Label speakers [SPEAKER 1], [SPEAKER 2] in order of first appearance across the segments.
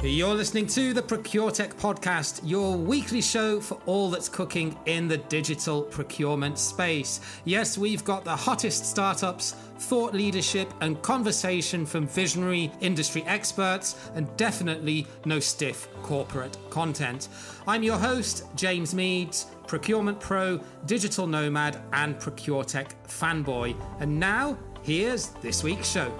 [SPEAKER 1] You're listening to the ProcureTech podcast, your weekly show for all that's cooking in the digital procurement space. Yes, we've got the hottest startups, thought leadership, and conversation from visionary industry experts, and definitely no stiff corporate content. I'm your host, James Meads, Procurement Pro, Digital Nomad, and ProcureTech fanboy. And now, here's this week's show.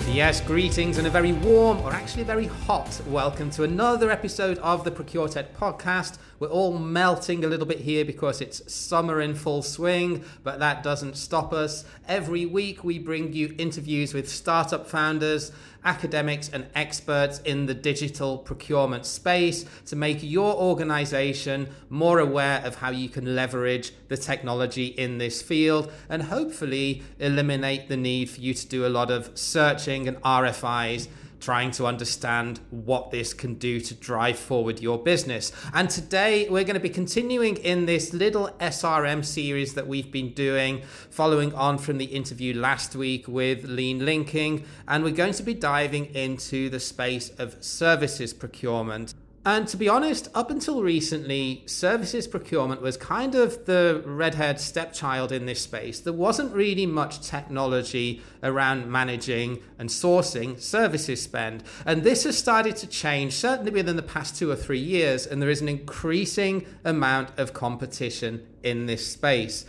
[SPEAKER 1] Yes, greetings and a very warm, or actually a very hot welcome to another episode of the ProcureTech podcast. We're all melting a little bit here because it's summer in full swing, but that doesn't stop us. Every week we bring you interviews with startup founders, academics and experts in the digital procurement space to make your organization more aware of how you can leverage the technology in this field and hopefully eliminate the need for you to do a lot of searching and RFIs trying to understand what this can do to drive forward your business. And today we're going to be continuing in this little SRM series that we've been doing, following on from the interview last week with Lean Linking. And we're going to be diving into the space of services procurement. And to be honest, up until recently, services procurement was kind of the red-haired stepchild in this space. There wasn't really much technology around managing and sourcing services spend. And this has started to change, certainly within the past 2 or 3 years, and there is an increasing amount of competition in this space.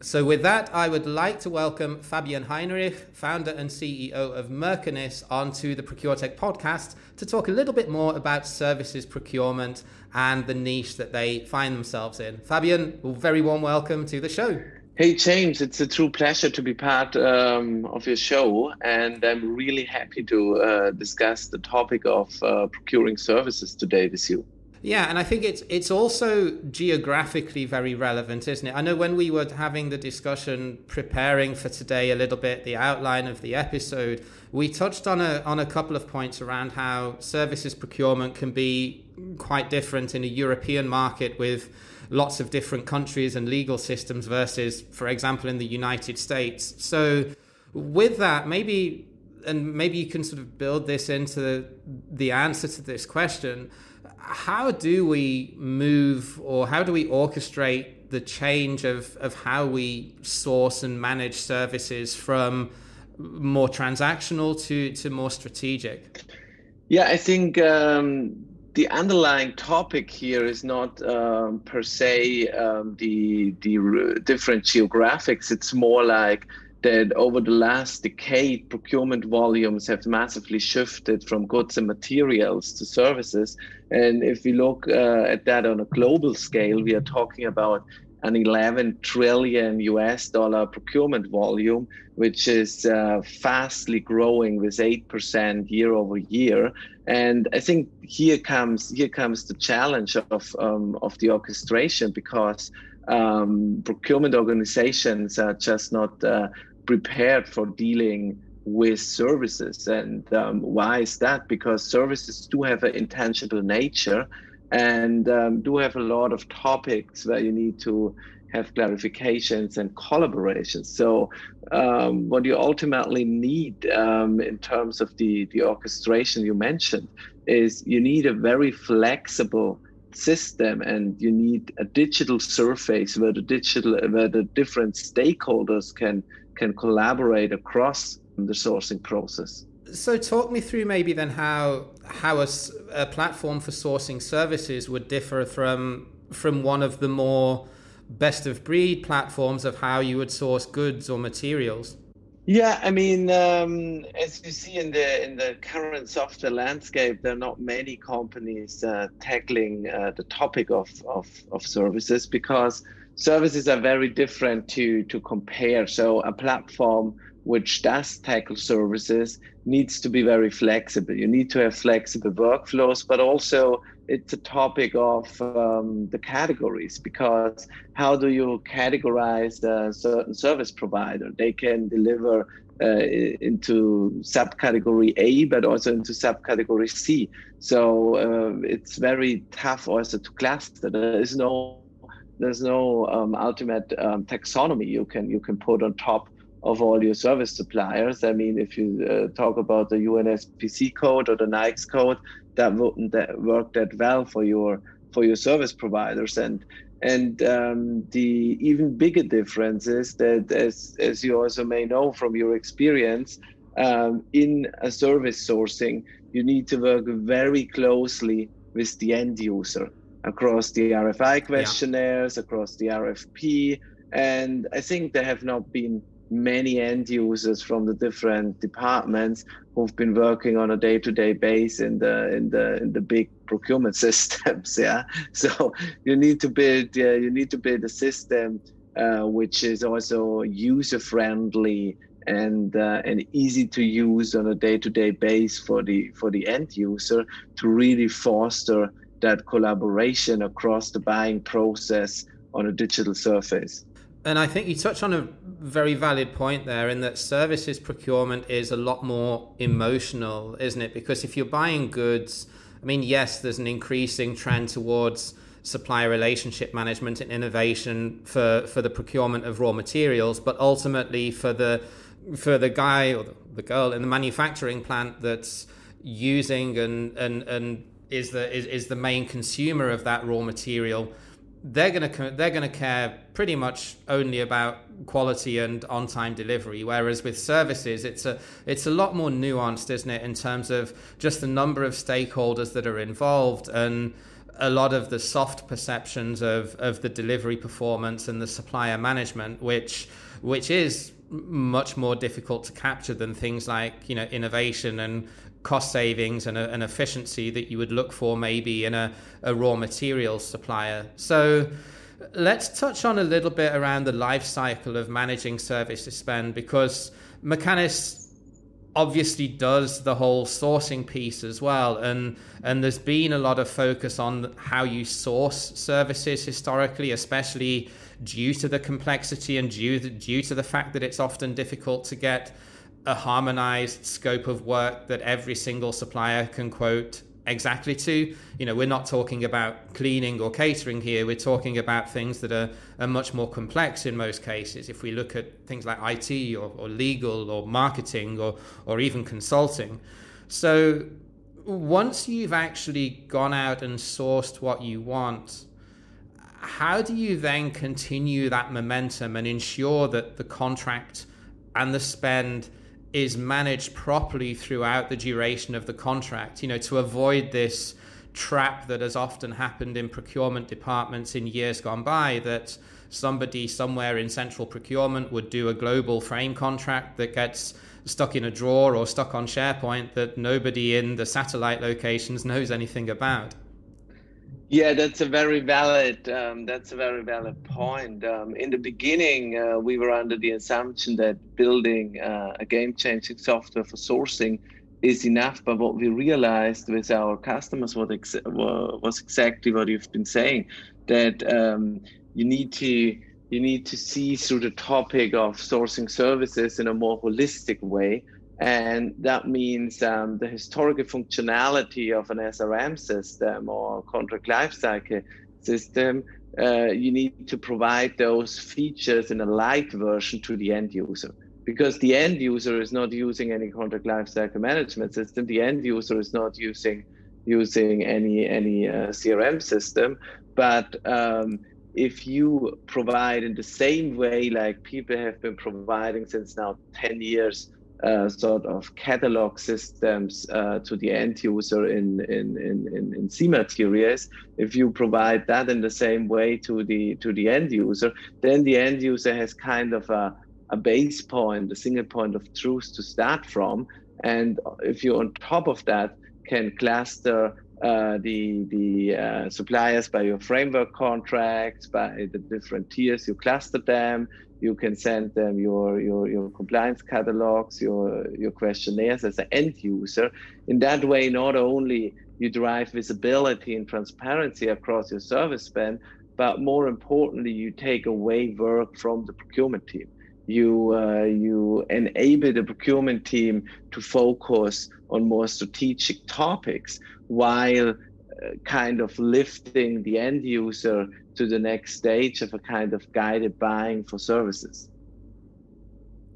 [SPEAKER 1] So with that, I would like to welcome Fabian Heinrich, founder and CEO of Mercanis, onto the ProcureTech podcast to talk a little bit more about services procurement and the niche that they find themselves in. Fabian, a very warm welcome to the show.
[SPEAKER 2] Hey, James, it's a true pleasure to be part of your show, and I'm really happy to discuss the topic of procuring services today with you.
[SPEAKER 1] Yeah, and I think it's also geographically very relevant, isn't it? I know when we were having the discussion, preparing for today a little bit, the outline of the episode, we touched on a couple of points around how services procurement can be quite different in a European market with lots of different countries and legal systems versus, for example, in the United States. So with that, maybe you can sort of build this into the answer to this question. How do we move, or how do we orchestrate the change of how we source and manage services from more transactional to more strategic?
[SPEAKER 2] Yeah, I think the underlying topic here is not per se the different geographics. It's more like that over the last decade, procurement volumes have massively shifted from goods and materials to services. And if we look at that on a global scale, we are talking about an $11 trillion procurement volume, which is fastly growing with 8% year over year. And I think here comes the challenge of the orchestration, because procurement organizations are just not prepared for dealing with services. And why is that? Because services do have an intangible nature and do have a lot of topics where you need to have clarifications and collaborations. So what you ultimately need in terms of the orchestration you mentioned is you need a very flexible system, and you need a digital surface where the different stakeholders can collaborate across the sourcing process.
[SPEAKER 1] So talk me through maybe then how a platform for sourcing services would differ from one of the more best of breed platforms of how you would source goods or materials.
[SPEAKER 2] Yeah, I mean, as you see in the current software landscape, there are not many companies tackling the topic of services, because services are very different to compare. So a platform which does tackle services needs to be very flexible. You need to have flexible workflows, but also it's a topic of the categories, because how do you categorize a certain service provider? They can deliver into subcategory A, but also into subcategory C. So it's very tough also to cluster. There is no ultimate taxonomy you can put on top of all your service suppliers. I mean, if you talk about the UNSPC code or the NICE code, that wouldn't work that well for your service providers. And the even bigger difference is that, as you also may know from your experience, in a service sourcing, you need to work very closely with the end user across the RFI questionnaires, across the RFP. And I think there have not been many end users from the different departments who've been working on a day-to-day basis in the big procurement systems. Yeah, so you need to build a system which is also user-friendly and easy to use on a day-to-day basis for the end user, to really foster that collaboration across the buying process on a digital surface.
[SPEAKER 1] And I think you touch on a very valid point there, in that services procurement is a lot more emotional, isn't it? Because if you're buying goods, I mean, yes, there's an increasing trend towards supplier relationship management and innovation for the procurement of raw materials, but ultimately for the guy or the girl in the manufacturing plant that's using and is the main consumer of that raw material, they're gonna care pretty much only about quality and on-time delivery. Whereas with services, it's a lot more nuanced, isn't it, in terms of just the number of stakeholders that are involved and a lot of the soft perceptions of the delivery performance and the supplier management, which is much more difficult to capture than things like, innovation and cost savings and an efficiency that you would look for maybe in a raw materials supplier. So let's touch on a little bit around the life cycle of managing services spend, because Mercanis obviously does the whole sourcing piece as well, and there's been a lot of focus on how you source services historically, especially due to the complexity and due to the fact that it's often difficult to get a harmonized scope of work that every single supplier can quote exactly to. We're not talking about cleaning or catering here. We're talking about things that are much more complex in most cases. If we look at things like IT or legal or marketing or even consulting. So once you've actually gone out and sourced what you want, how do you then continue that momentum and ensure that the contract and the spend is managed properly throughout the duration of the contract, to avoid this trap that has often happened in procurement departments in years gone by, that somebody somewhere in central procurement would do a global frame contract that gets stuck in a drawer or stuck on SharePoint that nobody in the satellite locations knows anything about.
[SPEAKER 2] Yeah, that's a very valid point. In the beginning, we were under the assumption that building a game-changing software for sourcing is enough. But what we realized with our customers was exactly what you've been saying, that you need to see through the topic of sourcing services in a more holistic way. And that means the historical functionality of an SRM system or contract lifecycle system, you need to provide those features in a light version to the end user. Because the end user is not using any contract lifecycle management system. The end user is not using any CRM system. But if you provide in the same way like people have been providing since now 10 years, sort of catalog systems to the end user in C materials, if you provide that in the same way to the end user, then the end user has kind of a base point, a single point of truth to start from. And if you on top of that can cluster the suppliers by your framework contracts, by the different tiers, you cluster them. You can send them your compliance catalogs, your questionnaires as an end user. In that way, not only you drive visibility and transparency across your service spend, but more importantly, you take away work from the procurement team. You enable the procurement team to focus on more strategic topics, while kind of lifting the end user to the next stage of a kind of guided buying for services.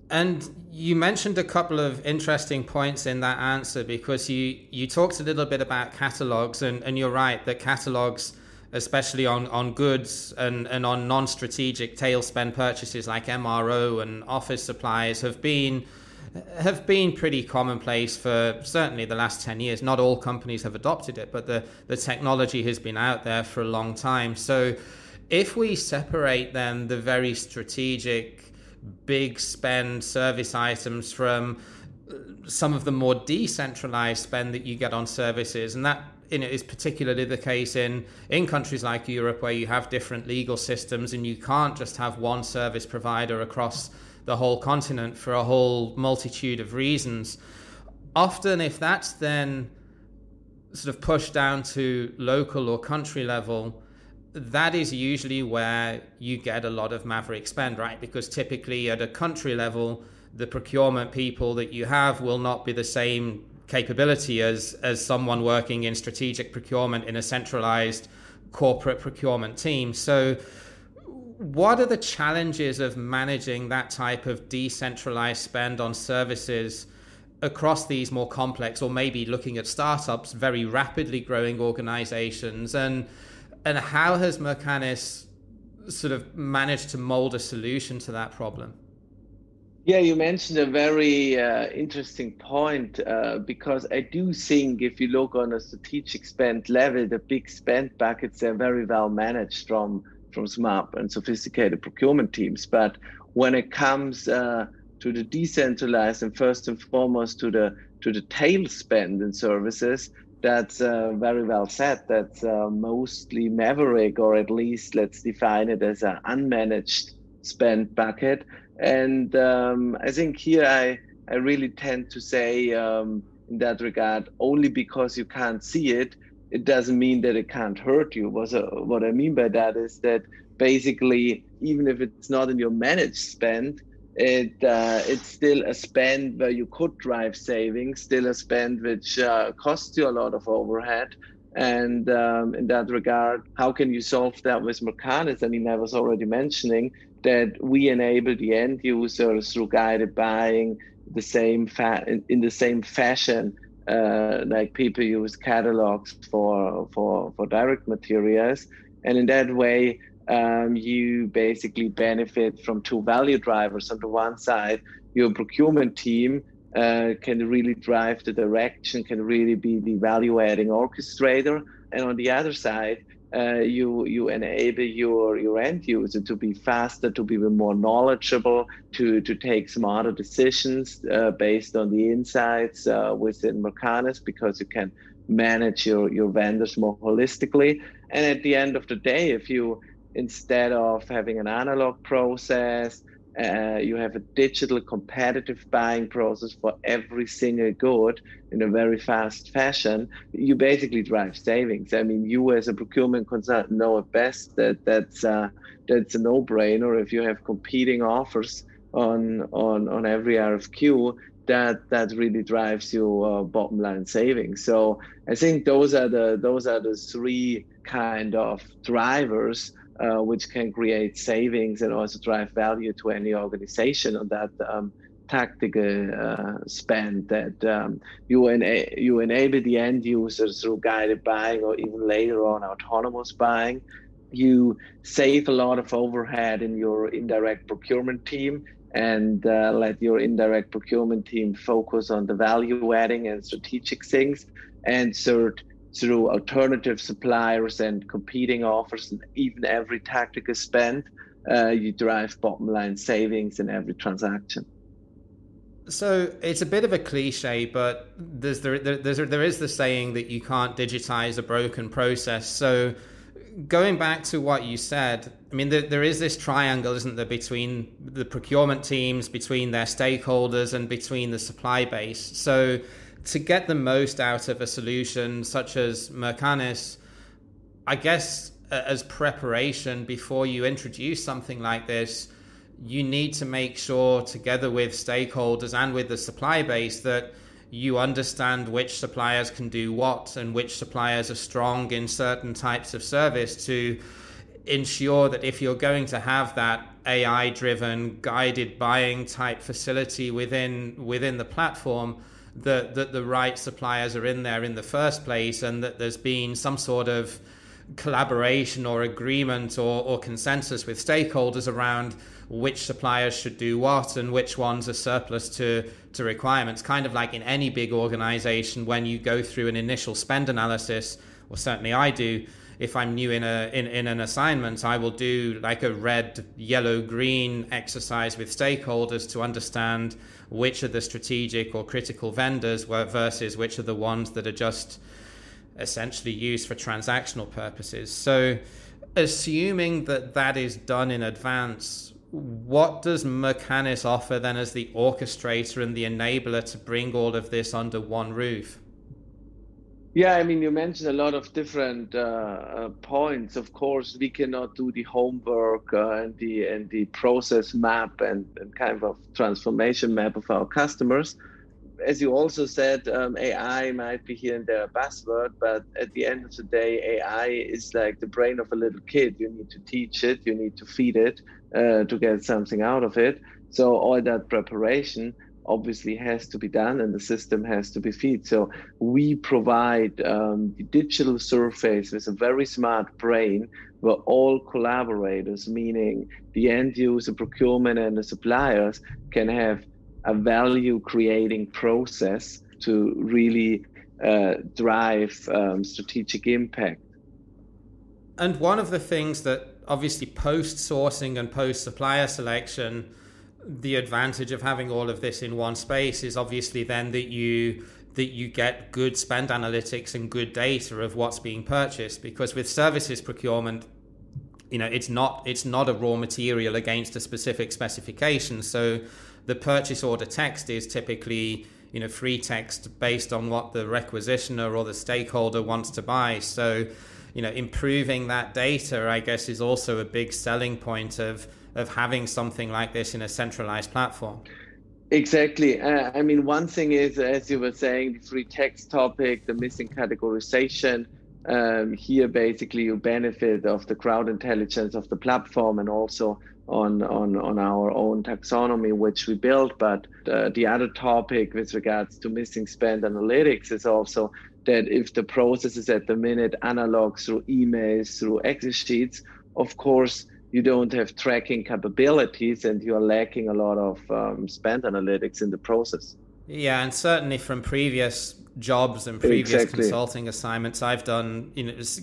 [SPEAKER 1] And you mentioned a couple of interesting points in that answer, because you talked a little bit about catalogs, and you're right that catalogs, especially on goods and on non-strategic tail spend purchases like MRO and office supplies, have been pretty commonplace for certainly the last 10 years. Not all companies have adopted it, but the technology has been out there for a long time. So if we separate then the very strategic big spend service items from some of the more decentralized spend that you get on services, and that is particularly the case in countries like Europe, where you have different legal systems and you can't just have one service provider across the whole continent for a whole multitude of reasons. Often, if that's then sort of pushed down to local or country level, that is usually where you get a lot of maverick spend, right? Because typically at a country level, the procurement people that you have will not be the same capability as someone working in strategic procurement in a centralized corporate procurement team. So what are the challenges of managing that type of decentralized spend on services across these more complex, or maybe looking at startups, very rapidly growing organizations? And how has Mercanis sort of managed to mold a solution to that problem?
[SPEAKER 2] Yeah, you mentioned a very interesting point, because I do think if you look on a strategic spend level, the big spend buckets are very well managed from smart and sophisticated procurement teams. But when it comes to the decentralized and first and foremost to the tail spend in services, that's very well said. That's mostly maverick, or at least let's define it as an unmanaged spend bucket. And I think here I really tend to say in that regard, only because you can't see it, it doesn't mean that it can't hurt you. What I mean by that is that basically, even if it's not in your managed spend, it's still a spend where you could drive savings, still a spend which costs you a lot of overhead. And in that regard, how can you solve that with Mercanis? I mean, I was already mentioning that we enable the end users through guided buying in the same fashion like people use catalogs for direct materials. And in that way, you basically benefit from two value drivers. On the one side, your procurement team can really drive the direction, can really be the value-adding orchestrator. And on the other side, you enable your end user to be faster, to be more knowledgeable, to take smarter decisions based on the insights within Mercanis, because you can manage your vendors more holistically. And at the end of the day, if you, instead of having an analog process, you have a digital competitive buying process for every single good in a very fast fashion, you basically drive savings. I mean, you as a procurement consultant know it best that that's a no-brainer. If you have competing offers on every RFQ, that really drives you bottom line savings. So I think those are the three kind of drivers which can create savings and also drive value to any organization on that tactical spend, that you enable the end users through guided buying, or even later on autonomous buying. You save a lot of overhead in your indirect procurement team, and let your indirect procurement team focus on the value adding and strategic things. And through alternative suppliers and competing offers, and even every tactical spend, you drive bottom line savings in every transaction.
[SPEAKER 1] So it's a bit of a cliche, but there is the saying that you can't digitize a broken process. So going back to what you said, I mean, there is this triangle, isn't there, between the procurement teams, between their stakeholders, and between the supply base. So to get the most out of a solution such as Mercanis, I guess as preparation before you introduce something like this, you need to make sure, together with stakeholders and with the supply base, that you understand which suppliers can do what and which suppliers are strong in certain types of service, to ensure that if you're going to have that AI driven guided buying type facility within the platform, that the right suppliers are in there in the first place, and that there's been some sort of collaboration or agreement or consensus with stakeholders around which suppliers should do what and which ones are surplus to requirements. Kind of like in any big organization, when you go through an initial spend analysis, or certainly I do, if I'm new in an assignment, I will do like a red, yellow, green exercise with stakeholders to understand which are the strategic or critical vendors versus which are the ones that are just essentially used for transactional purposes. So assuming that is done in advance, what does Mercanis offer then as the orchestrator and the enabler to bring all of this under one roof?
[SPEAKER 2] Yeah, I mean, you mentioned a lot of different points. Of course, we cannot do the homework and the process map and kind of transformation map of our customers. As you also said, AI might be here and there a buzzword, but at the end of the day, AI is like the brain of a little kid. You need to teach it, you need to feed it to get something out of it. So all that preparation obviously has to be done, and the system has to be fed. So we provide the digital surface with a very smart brain where all collaborators, meaning the end user, procurement, and the suppliers, can have a value creating process to really drive strategic impact.
[SPEAKER 1] And one of the things that obviously post sourcing and post supplier selection, the advantage of having all of this in one space is obviously then that you get good spend analytics and good data of what's being purchased. Because with services procurement, it's not a raw material against a specific specification. So the purchase order text is typically free text based on what the requisitioner or the stakeholder wants to buy. So improving that data, I guess, is also a big selling point of having something like this in a centralized platform.
[SPEAKER 2] Exactly. I mean, one thing is, as you were saying, the free text topic, the missing categorization. Here, basically, you benefit of the crowd intelligence of the platform and also on our own taxonomy, which we built. But the other topic with regards to missing spend analytics is also that if the process is at the minute analog through emails, through Excel sheets, of course, you don't have tracking capabilities and you're lacking a lot of spend analytics in the process.
[SPEAKER 1] Yeah, and certainly from previous jobs and previous consulting assignments I've done,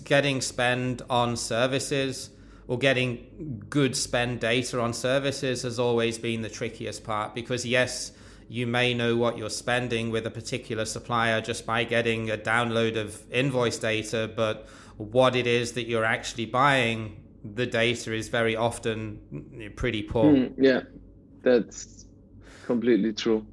[SPEAKER 1] getting spend on services or getting good spend data on services has always been the trickiest part, because yes, you may know what you're spending with a particular supplier just by getting a download of invoice data, but what it is that you're actually buying, the data is very often pretty poor.
[SPEAKER 2] Yeah, that's completely true.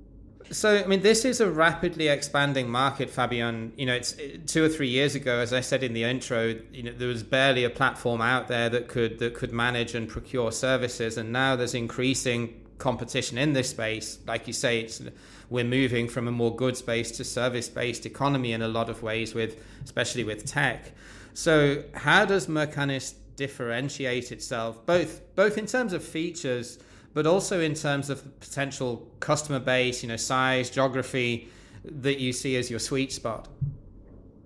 [SPEAKER 1] So, I mean, this is a rapidly expanding market, Fabian. It's 2 or 3 years ago, as I said in the intro, there was barely a platform out there that could manage and procure services, and now there's increasing competition in this space. Like you say, we're moving from a more goods-based to service-based economy in a lot of ways, especially with tech. So, how does Mercanis differentiate itself, both in terms of features, but also in terms of potential customer base, size, geography, that you see as your sweet spot?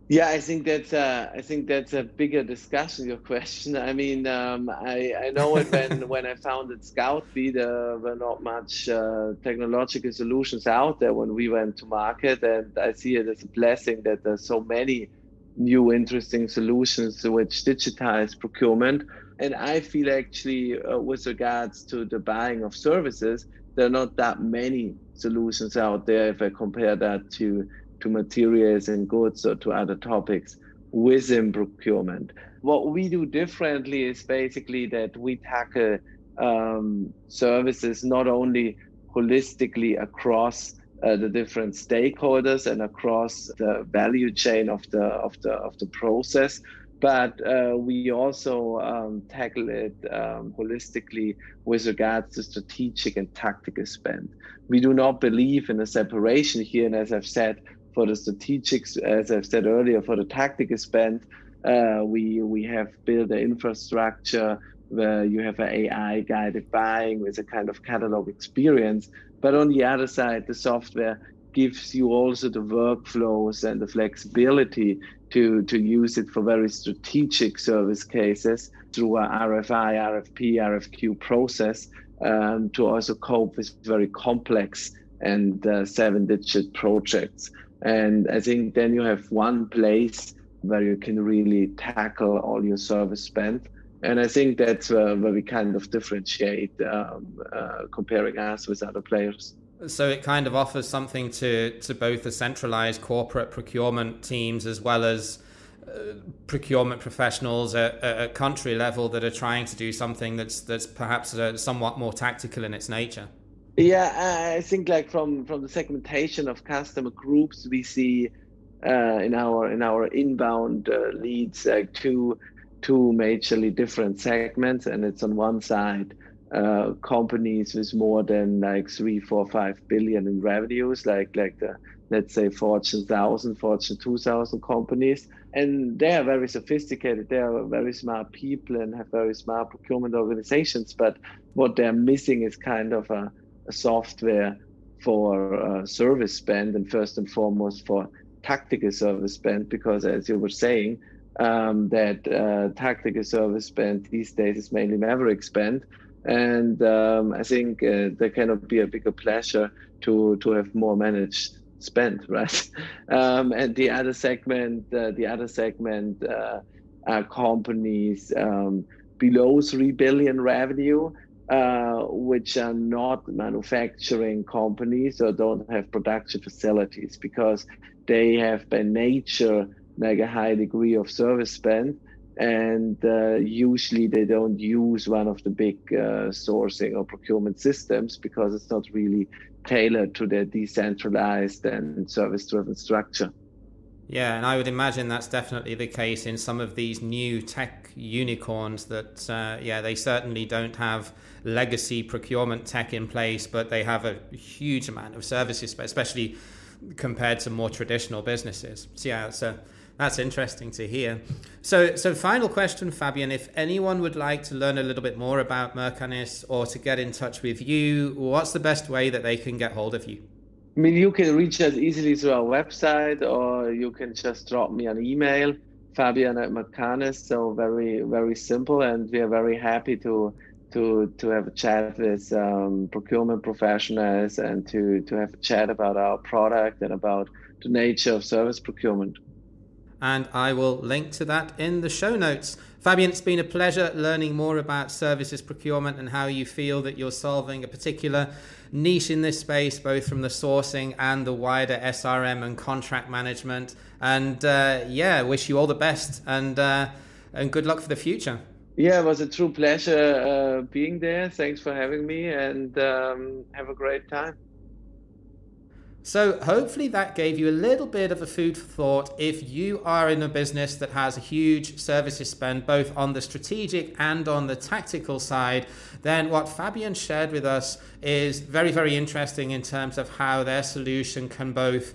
[SPEAKER 2] Yeah, I think that's a bigger discussion, your question. I mean, I know it when I founded Scoutby, there were not much technological solutions out there when we went to market, and I see it as a blessing that there's so many new interesting solutions which digitize procurement. And I feel actually with regards to the buying of services, there are not that many solutions out there if I compare that to materials and goods or to other topics within procurement. What we do differently is basically that we tackle services not only holistically across the different stakeholders and across the value chain of the process, but we also tackle it holistically with regards to strategic and tactical spend. We do not believe in a separation here, and as I've said, for the strategic, as I've said earlier, for the tactical spend, we have built an infrastructure where you have an AI-guided buying with a kind of catalog experience. But on the other side, the software gives you also the workflows and the flexibility to use it for very strategic service cases through a RFI, RFP, RFQ process to also cope with very complex and 7-digit projects. And I think then you have one place where you can really tackle all your service spend. And I think that's where we kind of differentiate comparing us with other players.
[SPEAKER 1] So it kind of offers something to both the centralized corporate procurement teams as well as procurement professionals at country level that are trying to do something that's perhaps somewhat more tactical in its nature.
[SPEAKER 2] Yeah, I think like from the segmentation of customer groups, we see in our inbound leads like two majorly different segments, and it's on one side companies with more than like 3, 4, 5 billion in revenues, like the, let's say, Fortune 1000, Fortune 2000 companies, and they are very sophisticated. They are very smart people and have very smart procurement organizations. But what they're missing is kind of a software for service spend, and first and foremost for tactical service spend, because as you were saying, that tactical service spend these days is mainly maverick spend. And I think there cannot be a bigger pleasure to have more managed spend, right? And the other segment are companies below 3 billion revenue, which are not manufacturing companies or don't have production facilities, because they have by nature like a high degree of service spend. And usually they don't use one of the big sourcing or procurement systems because it's not really tailored to their decentralized and service-driven structure.
[SPEAKER 1] Yeah, and I would imagine that's definitely the case in some of these new tech unicorns that, they certainly don't have legacy procurement tech in place, but they have a huge amount of services, especially compared to more traditional businesses. So yeah, that's interesting to hear. So final question, Fabian, if anyone would like to learn a little bit more about Mercanis or to get in touch with you, what's the best way that they can get hold of you?
[SPEAKER 2] I mean, you can reach us easily through our website, or you can just drop me an email, Fabian@Mercanis. So very, very simple. And we are very happy to have a chat with procurement professionals and to have a chat about our product and about the nature of service procurement.
[SPEAKER 1] And I will link to that in the show notes. Fabian, it's been a pleasure learning more about services procurement and how you feel that you're solving a particular niche in this space, both from the sourcing and the wider SRM and contract management. And wish you all the best and good luck for the future.
[SPEAKER 2] Yeah, it was a true pleasure being there. Thanks for having me, and have a great time.
[SPEAKER 1] So hopefully that gave you a little bit of a food for thought. If you are in a business that has a huge services spend, both on the strategic and on the tactical side, then what Fabian shared with us is very, very interesting in terms of how their solution can both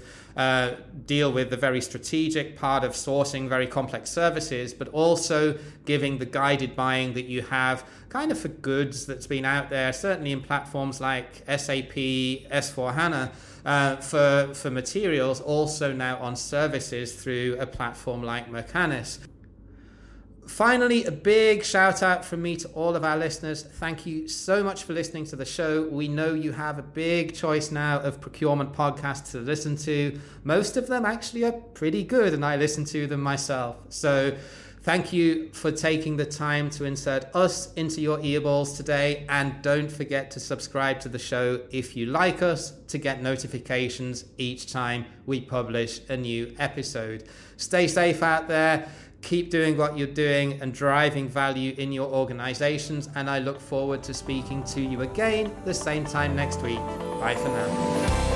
[SPEAKER 1] deal with the very strategic part of sourcing very complex services, but also giving the guided buying that you have kind of for goods that's been out there, certainly in platforms like SAP, S4HANA, for materials, also now on services through a platform like Mercanis. Finally, a big shout out from me to all of our listeners. Thank you so much for listening to the show. We know you have a big choice now of procurement podcasts to listen to. Most of them actually are pretty good, and I listen to them myself. So thank you for taking the time to insert us into your earballs today. And don't forget to subscribe to the show if you like us to get notifications each time we publish a new episode. Stay safe out there. Keep doing what you're doing and driving value in your organizations. And I look forward to speaking to you again the same time next week. Bye for now.